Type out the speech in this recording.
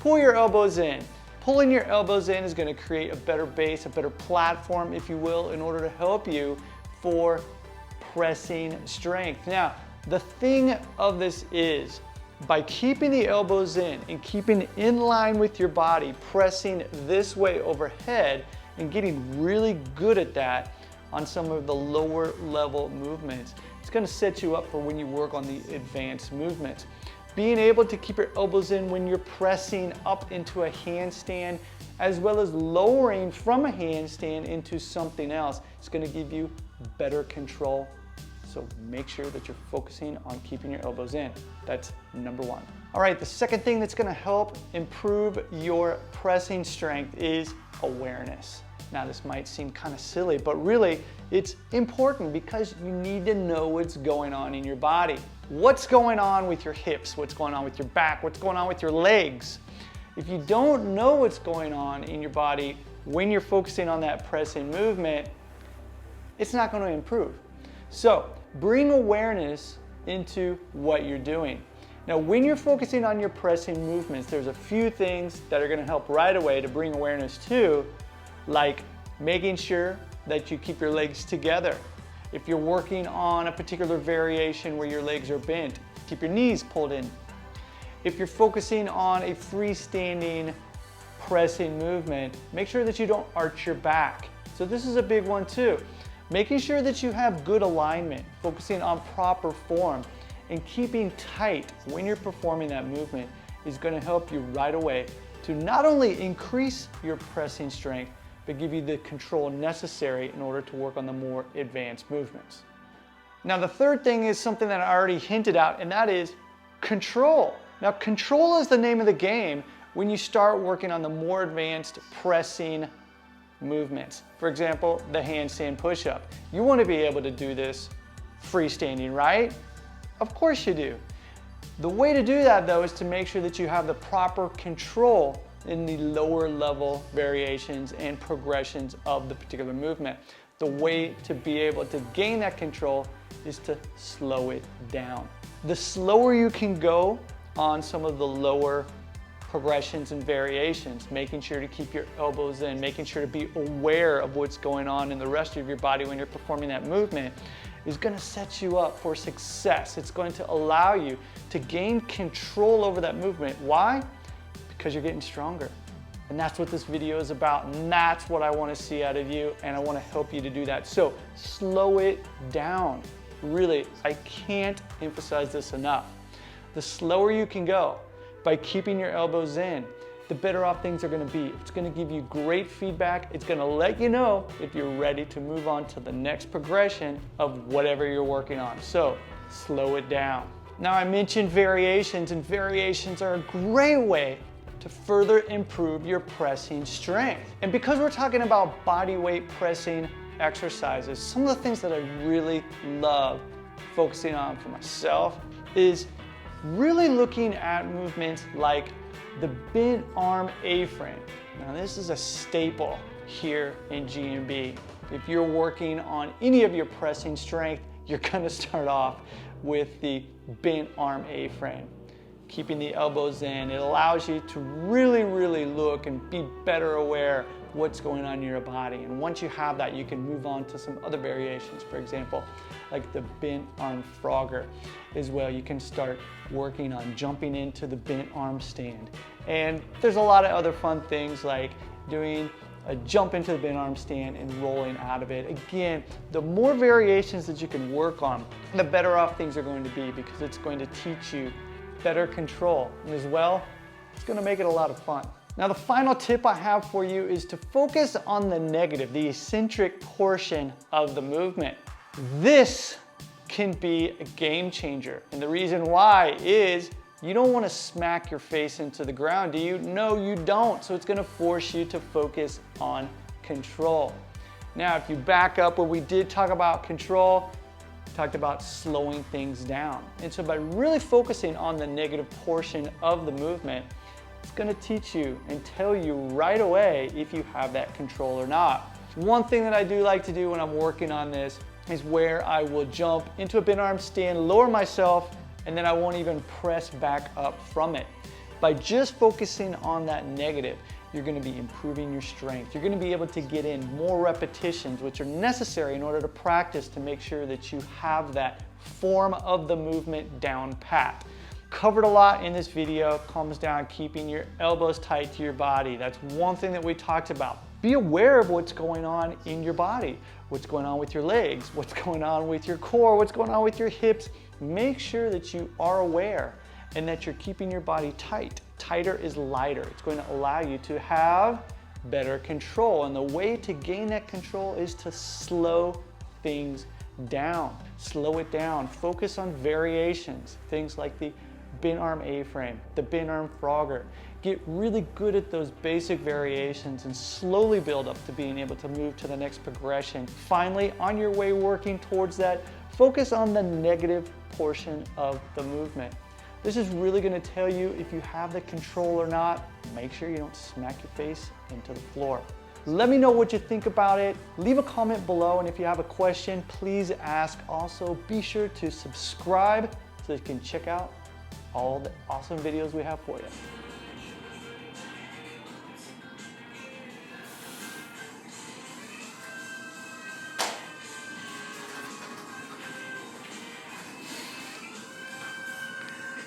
pull your elbows in. Pulling your elbows in is going to create a better base, a better platform, if you will, in order to help you for pressing strength. Now, the thing of this is, by keeping the elbows in and keeping in line with your body, pressing this way overhead and getting really good at that on some of the lower level movements, it's going to set you up for when you work on the advanced movements. Being able to keep your elbows in when you're pressing up into a handstand, as well as lowering from a handstand into something else, is going to give you better control. So make sure that you're focusing on keeping your elbows in. That's number one. All right, the second thing that's going to help improve your pressing strength is awareness. Now, this might seem kind of silly, but really it's important because you need to know what's going on in your body. What's going on with your hips? What's going on with your back? What's going on with your legs? If you don't know what's going on in your body when you're focusing on that pressing movement, it's not going to improve. So bring awareness into what you're doing. Now, when you're focusing on your pressing movements, there's a few things that are going to help right away to bring awareness to, like making sure that you keep your legs together. If you're working on a particular variation where your legs are bent, keep your knees pulled in. If you're focusing on a freestanding pressing movement, make sure that you don't arch your back. So this is a big one too. Making sure that you have good alignment, focusing on proper form, and keeping tight when you're performing that movement is going to help you right away to not only increase your pressing strength, but give you the control necessary in order to work on the more advanced movements. Now, the third thing is something that I already hinted at, and that is control. Now, control is the name of the game when you start working on the more advanced pressing movements. For example, the handstand push-up. You want to be able to do this freestanding, right? Of course you do. The way to do that, though, is to make sure that you have the proper control in the lower level variations and progressions of the particular movement. The way to be able to gain that control is to slow it down. The slower you can go on some of the lower progressions and variations, making sure to keep your elbows in, making sure to be aware of what's going on in the rest of your body when you're performing that movement, is going to set you up for success. It's going to allow you to gain control over that movement. Why? Because you're getting stronger. And that's what this video is about, and that's what I want to see out of you, and I want to help you to do that. So slow it down. Really, I can't emphasize this enough. The slower you can go by keeping your elbows in, the better off things are going to be. It's going to give you great feedback. It's going to let you know if you're ready to move on to the next progression of whatever you're working on. So slow it down. Now, I mentioned variations, and variations are a great way to further improve your pressing strength. And because we're talking about body weight pressing exercises, some of the things that I really love focusing on for myself is really looking at movements like the bent arm A-frame. Now, this is a staple here in GMB. If you're working on any of your pressing strength, you're going to start off with the bent arm A-frame. Keeping the elbows in, it allows you to really look and be better aware what's going on in your body. And once you have that, you can move on to some other variations. For example, like the bent arm frogger as well. You can start working on jumping into the bent arm stand. And there's a lot of other fun things like doing a jump into the bent arm stand and rolling out of it. Again, the more variations that you can work on, the better off things are going to be, because it's going to teach you better control, and as well, it's going to make it a lot of fun. Now, the final tip I have for you is to focus on the negative, the eccentric portion of the movement. This can be a game changer, and the reason why is you don't want to smack your face into the ground, do you? No, you don't. So it's going to force you to focus on control. Now, if you back up where we did talk about control, talked about slowing things down. And so by really focusing on the negative portion of the movement, it's going to teach you and tell you right away if you have that control or not. One thing that I do like to do when I'm working on this is where I will jump into a bent arm stand, lower myself, and then I won't even press back up from it. By just focusing on that negative, you're going to be improving your strength. You're going to be able to get in more repetitions, which are necessary in order to practice to make sure that you have that form of the movement down pat. Covered a lot in this video, comes down keeping your elbows tight to your body. That's one thing that we talked about. Be aware of what's going on in your body, what's going on with your legs, what's going on with your core, what's going on with your hips. Make sure that you are aware and that you're keeping your body tight. Tighter is lighter. It's going to allow you to have better control. And the way to gain that control is to slow things down. Slow it down. Focus on variations. Things like the bin arm A-frame, the bin arm frogger. Get really good at those basic variations and slowly build up to being able to move to the next progression. Finally, on your way working towards that, focus on the negative portion of the movement. This is really going to tell you if you have the control or not. Make sure you don't smack your face into the floor. Let me know what you think about it. Leave a comment below, and if you have a question, please ask. Also, be sure to subscribe so you can check out all the awesome videos we have for you.